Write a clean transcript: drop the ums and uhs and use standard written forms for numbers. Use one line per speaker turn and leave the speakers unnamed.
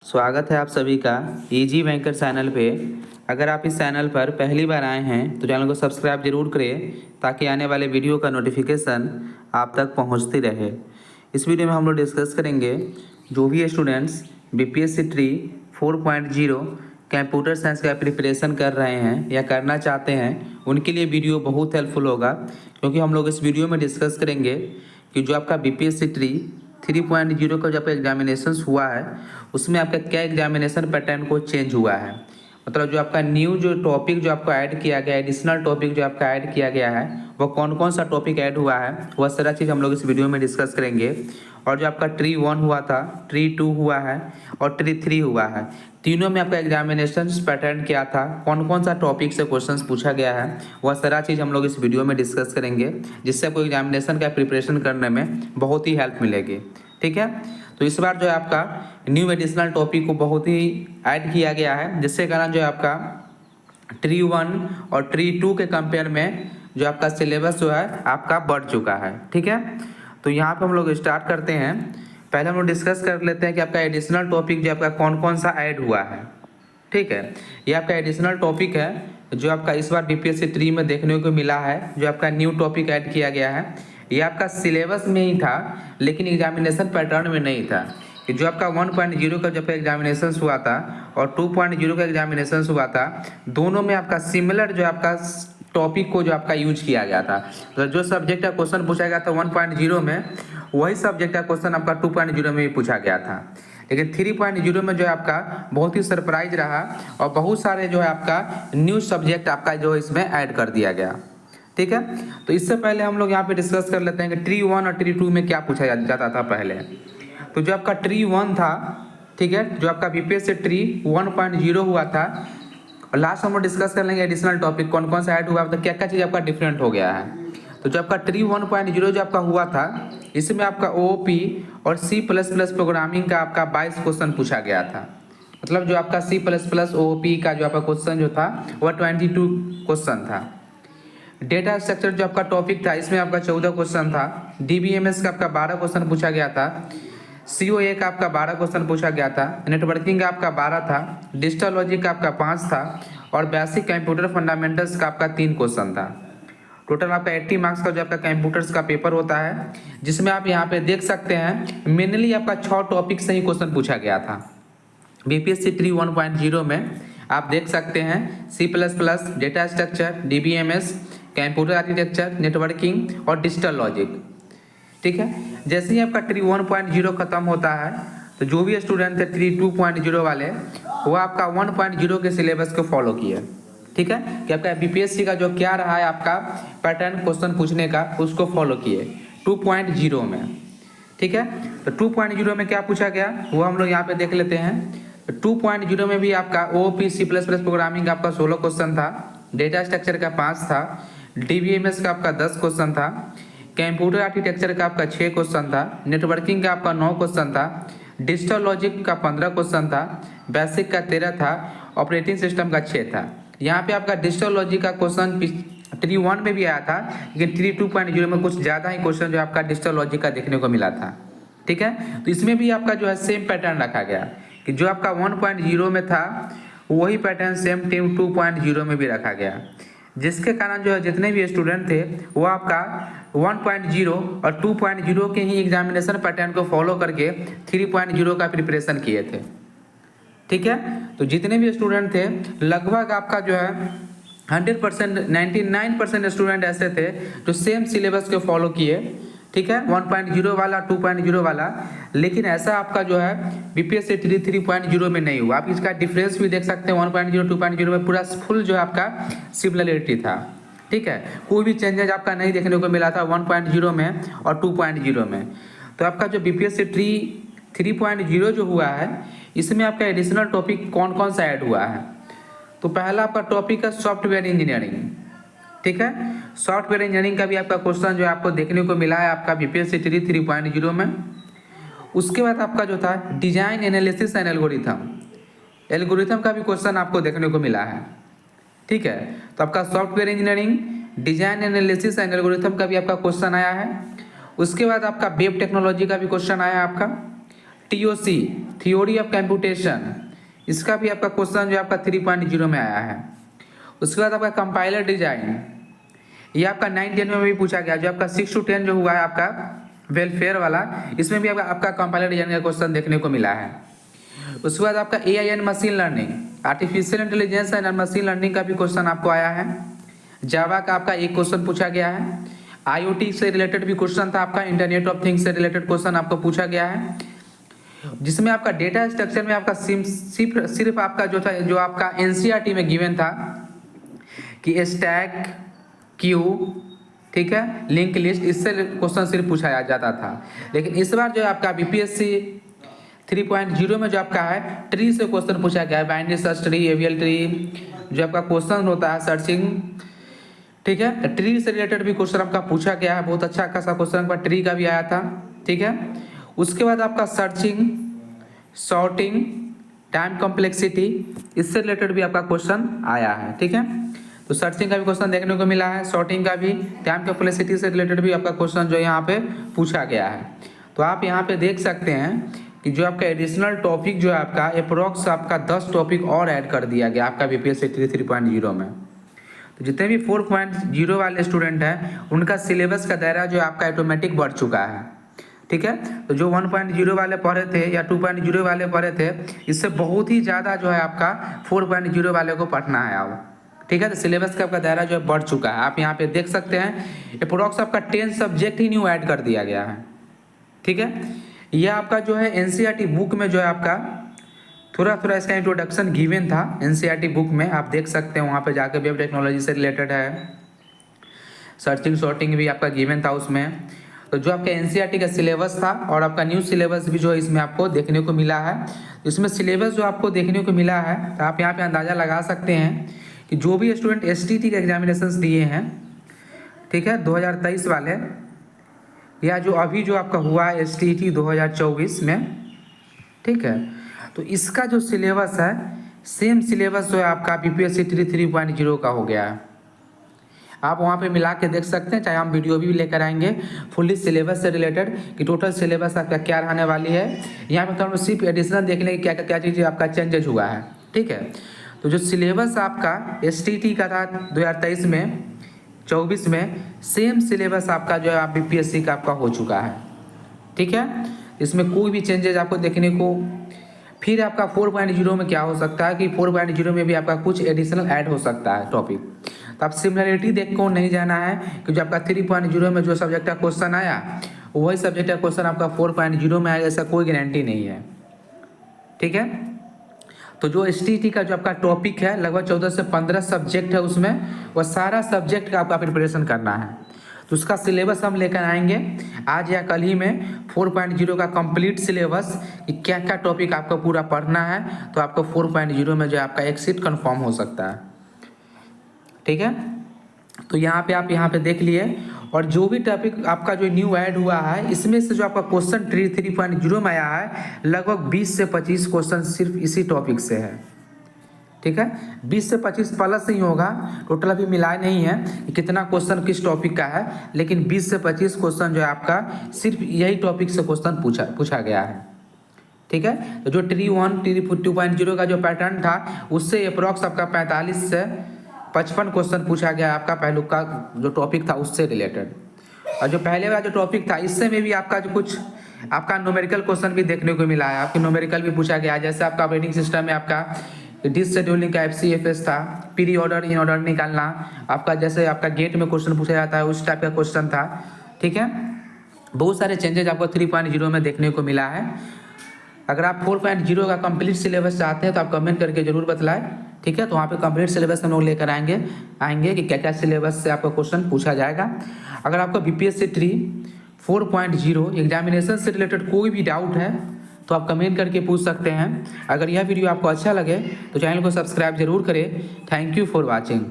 स्वागत है आप सभी का इजी बैंकर चैनल पे। अगर आप इस चैनल पर पहली बार आए हैं तो चैनल को सब्सक्राइब जरूर करें ताकि आने वाले वीडियो का नोटिफिकेशन आप तक पहुंचती रहे। इस वीडियो में हम लोग डिस्कस करेंगे जो भी students BPSC tree 4.0 computer science का प्रिपरेशन कर रहे हैं या करना चाहते हैं उनके लिए वीडियो बहुत हेल्पफुल होगा, क्योंकि हम लोग इस वीडियो में डिस्कस करेंगे कि जो आपका बीपीएससी ट्री 3.0 का जो आपका एग्जामिनेशन हुआ है उसमें आपका क्या एग्जामिनेशन पैटर्न को चेंज हुआ है। मतलब जो आपका न्यू जो टॉपिक जो आपको ऐड किया गया है, एडिशनल टॉपिक जो आपका ऐड किया गया है वो कौन कौन सा टॉपिक ऐड हुआ है, वह सारा चीज़ हम लोग इस वीडियो में डिस्कस करेंगे। और जो आपका ट्री 1 हुआ था, ट्री 2 हुआ है और ट्री 3 हुआ है, तीनों में आपका एग्जामिनेशन पैटर्न क्या था, कौन कौन सा टॉपिक से क्वेश्चंस पूछा गया है, वह सारा चीज़ हम लोग इस वीडियो में डिस्कस करेंगे, जिससे आपको एग्जामिनेशन का प्रिपरेशन करने में बहुत ही हेल्प मिलेगी। ठीक है, तो इस बार जो है आपका न्यू एडिशनल टॉपिक को बहुत ही ऐड किया गया है, जिससे कारण जो है आपका ट्री 1 और ट्री 2 के कंपेयर में जो आपका सिलेबस जो है आपका बढ़ चुका है। ठीक है, तो यहाँ पे हम लोग स्टार्ट करते हैं। पहले हम लोग डिस्कस कर लेते हैं कि आपका एडिशनल टॉपिक जो आपका कौन कौन सा ऐड हुआ है। ठीक है, ये आपका एडिशनल टॉपिक है जो आपका इस बार बीपीएससी ट्री में देखने को मिला है, जो आपका न्यू टॉपिक ऐड किया गया है। ये आपका सिलेबस में ही था लेकिन एग्जामिनेशन पैटर्न में नहीं था। कि जो आपका 1.0 का जब एग्जामिनेशन हुआ था और 2.0 का एग्जामिनेशन हुआ था, दोनों में आपका सिमिलर जो आपका टॉपिक को जो आपका यूज किया गया था। तो जो सब्जेक्ट का क्वेश्चन पूछा गया था 1.0 में, वही सब्जेक्ट का क्वेश्चन आपका 2.0 में भी पूछा गया था। लेकिन 3.0 में जो है आपका बहुत ही सरप्राइज रहा और बहुत सारे जो है आपका न्यू सब्जेक्ट आपका जो इसमें ऐड कर दिया गया। ठीक है, तो इससे पहले हम लोग यहाँ पे डिस्कस कर लेते हैं कि ट्री 1 और ट्री 2 में क्या पूछा जाता था पहले। तो जो आपका ट्री 1 था, ठीक है, जो आपका बीपीएससी ट्री 1.0 हुआ था, और लास्ट हम लोग डिस्कस कर लेंगे एडिशनल टॉपिक कौन कौन सा ऐड हुआ, तो क्या क्या चीज़ आपका डिफरेंट हो गया है। तो जो आपका ट्री 1.0 जो आपका हुआ था, इसमें आपका ओओपी और C++ प्रोग्रामिंग का आपका 22 क्वेश्चन पूछा गया था। मतलब जो आपका C++ ओओपी का जो आपका क्वेश्चन जो था वह 22 क्वेश्चन था। डेटा स्ट्रक्चर जो आपका टॉपिक था, इसमें आपका 14 क्वेश्चन था। DBMS का आपका 12 क्वेश्चन पूछा गया था। COA का आपका 12 क्वेश्चन पूछा गया था। नेटवर्किंग का आपका 12 था। डिजिटल लॉजिक का आपका 5 था और बेसिक कंप्यूटर फंडामेंटल्स का आपका 3 क्वेश्चन था। टोटल आपका 80 मार्क्स का जो आपका कंप्यूटर्स का पेपर होता है, जिसमें आप यहाँ पे देख सकते हैं मेनली आपका 6 टॉपिक से ही क्वेश्चन पूछा गया था। बीपीएससी ट्री 1.0 में आप देख सकते हैं C++, data structure, DBMS, computer architecture, networking और डिजिटल लॉजिक। ठीक है, जैसे ही आपका ट्री 1.0 खत्म होता है तो जो भी स्टूडेंट थे ट्री 2.0 वाले, वो आपका 1.0 के सिलेबस को फॉलो किए। ठीक है, कि आपका बीपीएससी का जो क्या रहा है आपका पैटर्न क्वेश्चन पूछने का, उसको फॉलो किए 2.0 में। ठीक है, तो 2.0 में क्या पूछा गया वो हम लोग यहाँ पे देख लेते हैं। 2.0 में भी आपका ओओपी C++ प्रोग्रामिंग का आपका 16 क्वेश्चन था। डेटा स्ट्रक्चर का 5 था। DBMS का आपका 10 क्वेश्चन था। कंप्यूटर आर्किटेक्चर का आपका 6 क्वेश्चन था। नेटवर्किंग का आपका 9 क्वेश्चन था। डिजिटल लॉजिक का 15 क्वेश्चन था। बेसिक का 13 था। ऑपरेटिंग सिस्टम का 6 था। यहाँ पे आपका डिजिटल लॉजिक का क्वेश्चन ट्री 1 में भी आया था, लेकिन ट्री 2.0 में कुछ ज़्यादा ही क्वेश्चन जो आपका डिजिटल लॉजिक का देखने को मिला था। ठीक है, तो इसमें भी आपका जो है सेम पैटर्न रखा गया कि जो आपका 1.0 में था वही पैटर्न सेम 2.0 में भी रखा गया, जिसके कारण जो है जितने भी स्टूडेंट थे वो आपका 1.0 और 2.0 के ही एग्जामिनेशन पैटर्न को फॉलो करके 3.0 का प्रिपरेशन किए थे। ठीक है, तो जितने भी स्टूडेंट थे लगभग आपका जो है 100% 99% स्टूडेंट ऐसे थे जो सेम सिलेबस को फॉलो किए। ठीक है, 1.0 वाला 2.0 वाला, लेकिन ऐसा आपका जो है बीपीएससी ट्री 3.0 में नहीं हुआ। आप इसका डिफरेंस भी देख सकते हैं, 1.0 2.0 में पूरा फुल जो है आपका सिमिलरिटी था। ठीक है, कोई भी चेंजेज आपका नहीं देखने को मिला था 1.0 में और 2.0 में। तो आपका जो बीपीएससी ट्री 3.0 जो हुआ है, इसमें आपका एडिशनल टॉपिक कौन कौन सा ऐड हुआ है। तो पहला आपका टॉपिक है सॉफ्टवेयर इंजीनियरिंग। ठीक है, सॉफ्टवेयर इंजीनियरिंग का भी आपका क्वेश्चन जो आपको देखने को मिला है आपका बीपीएससी ट्री 3.0 में। उसके बाद आपका जो था डिजाइन एनालिसिस एंड एल्गोरिथम का भी क्वेश्चन आपको देखने को मिला है। ठीक है, तो आपका software engineering, design analysis and algorithm का भी आपका क्वेश्चन आया है। उसके बाद आपका वेब टेक्नोलॉजी का भी क्वेश्चन आया है आपका। TOC थ्योरी ऑफ कंप्यूटेशन, इसका भी आपका क्वेश्चन जो आपका 3.0 में आया है। उसके बाद आपका कंपाइलर डिजाइन, ये आपका 9-10 में भी पूछा गया। जो आपका 6 to 10 जो हुआ है आपका वेलफेयर वाला, इसमें भी आपका कंपाइलर डिजाइन का क्वेश्चन देखने को मिला है। उसके बाद आपका AI and machine learning, artificial intelligence and machine learning का भी क्वेश्चन आपको आया है। जावा का आपका एक क्वेश्चन पूछा गया है। IoT से रिलेटेड भी क्वेश्चन था आपका, इंटरनेट ऑफ थिंग्स से रिलेटेड क्वेश्चन आपको पूछा गया है, जिसमें आपका डेटा स्ट्रक्चर में आपका सिर्फ आपका जो था, जो आपका NCERT में गिवन था कि स्टैक क्यू, ठीक है, लिंक लिस्ट, इससे क्वेश्चन सिर्फ पूछा जाता था। लेकिन इस बार जो आपका BPSC 3.0 में जो आपका है ट्री से क्वेश्चन पूछा गया है। Binary search tree, AVL tree, जो आपका क्वेश्चन होता है सर्चिंग, ठीक है, ट्री से रिलेटेड भी क्वेश्चन आपका पूछा गया है। बहुत अच्छा खासा क्वेश्चन आपका ट्री का भी आया था, ठीक है। उसके बाद आपका सर्चिंग, सॉर्टिंग, टाइम कॉम्प्लेक्सिटी, इससे रिलेटेड भी आपका क्वेश्चन आया है, ठीक है। तो सर्चिंग का भी क्वेश्चन देखने को मिला है, सॉर्टिंग का भी, टाइम कॉम्प्लेक्सिटी से रिलेटेड भी आपका क्वेश्चन जो यहाँ पे पूछा गया है। तो आप यहाँ पे देख सकते हैं कि जो आपका एडिशनल टॉपिक जो है आपका अप्रोक्स आपका 10 टॉपिक और ऐड कर दिया गया आपका BPSC 3.0 में। तो जितने भी 4.0 वाले स्टूडेंट हैं उनका सिलेबस का दायरा जो आपका ऑटोमेटिक बढ़ चुका है, ठीक है। तो जो 1.0 वाले पढ़े थे या 2.0 वाले पढ़े थे, इससे बहुत ही ज़्यादा जो है आपका 4.0 वाले को पढ़ना है अब, ठीक है। तो सिलेबस का आपका दायरा जो है बढ़ चुका है। आप यहाँ पे देख सकते हैं अप्रोक्स आपका 10 सब्जेक्ट ही न्यू ऐड कर दिया गया है, ठीक है। यह आपका जो है NCERT बुक में जो है आपका थोड़ा इसका इंट्रोडक्शन गिवन था NCERT बुक में, आप देख सकते हैं वहाँ पे जाकर। वेब टेक्नोलॉजी से रिलेटेड है, सर्चिंग सॉर्टिंग भी आपका गिवन था उसमें। तो जो आपका NCERT का सिलेबस था और आपका न्यू सिलेबस भी जो है इसमें आपको देखने को मिला है। इसमें सिलेबस जो आपको देखने को मिला है, तो आप यहाँ पे अंदाज़ा लगा सकते हैं कि जो भी स्टूडेंट STT के एग्जामिनेशन दिए हैं, ठीक है, 2023 वाले, या जो अभी जो आपका हुआ है STT 2024 में, ठीक है, तो इसका जो सिलेबस है सेम सिलेबस जो है आपका BPSC 3.0 का हो गया है। आप वहाँ पे मिला के देख सकते हैं, चाहे हम वीडियो भी लेकर आएंगे फुल्ली सिलेबस से रिलेटेड कि टोटल सिलेबस आपका क्या रहने वाली है। यहाँ पे तो हम सिर्फ एडिशनल देख लेंगे क्या क्या चीज़ आपका चेंजेज हुआ है, ठीक है। तो जो सिलेबस आपका STT का था 2023 में 24 में, सेम सिलेबस आपका जो है आप BPSC का आपका हो चुका है, ठीक है। इसमें कोई भी चेंजेज आपको देखने को, फिर आपका 4.0 में क्या हो सकता है कि 4.0 में भी आपका कुछ एडिशनल ऐड हो सकता है टॉपिक। तो आप सिमिलरिटी देख को नहीं जाना है कि जो आपका 3.0 में जो सब्जेक्ट का क्वेश्चन आया वही सब्जेक्ट का क्वेश्चन आपका 4.0 में आएगा, ऐसा कोई गारंटी नहीं है, ठीक है। तो जो STT का जो आपका टॉपिक है लगभग 14 से 15 सब्जेक्ट है, उसमें वह सारा सब्जेक्ट का आपका प्रिपरेशन करना है। तो उसका सिलेबस हम लेकर आएंगे आज या कल ही में, 4.0 का कंप्लीट सिलेबस कि क्या क्या टॉपिक आपको पूरा पढ़ना है, तो आपको 4.0 में जो आपका एक सीट कन्फर्म हो सकता है, ठीक है। तो यहाँ पे आप यहाँ पे देख लिए, और जो भी टॉपिक आपका जो न्यू ऐड हुआ है इसमें से जो आपका क्वेश्चन 3.0 में आया है लगभग 20 से 25 क्वेश्चन सिर्फ इसी टॉपिक से है, ठीक है। 20 से 25 प्लस नहीं होगा, टोटल अभी मिलाए नहीं है कि कितना क्वेश्चन किस टॉपिक का है, लेकिन 20 से 25 क्वेश्चन जो है आपका सिर्फ यही टॉपिक से क्वेश्चन पूछा गया है, ठीक है। तो जो ट्री 2.0 का जो पैटर्न था उससे अप्रॉक्स आपका 45 से 55 क्वेश्चन पूछा गया आपका पहलू का जो टॉपिक था उससे रिलेटेड। और जो पहले वाला जो टॉपिक था इससे में भी आपका जो कुछ आपका न्यूमेरिकल क्वेश्चन भी देखने को मिला है, आपके न्यूमेरिकल भी पूछा गया। जैसे आपका ऑपरेटिंग सिस्टम में आपका डिस शेड्यूलिंग का FCFS था, पीरी ऑर्डर इन ऑर्डर निकालना, आपका जैसे आपका गेट में क्वेश्चन पूछा जाता है उस टाइप का क्वेश्चन था, ठीक है। बहुत सारे चेंजेज आपको 3.0 में देखने को मिला है। अगर आप 4.0 का कंप्लीट सिलेबस चाहते हैं तो आप कमेंट करके जरूर बतलाएं, ठीक है। तो वहाँ पे कंप्लीट सिलेबस हम लोग लेकर आएंगे कि क्या क्या सिलेबस से आपका क्वेश्चन पूछा जाएगा। अगर आपको BPSC 4.0 एग्जामिनेशन से रिलेटेड कोई भी डाउट है तो आप कमेंट करके पूछ सकते हैं। अगर यह वीडियो आपको अच्छा लगे तो चैनल को सब्सक्राइब जरूर करें। Thank you for watching.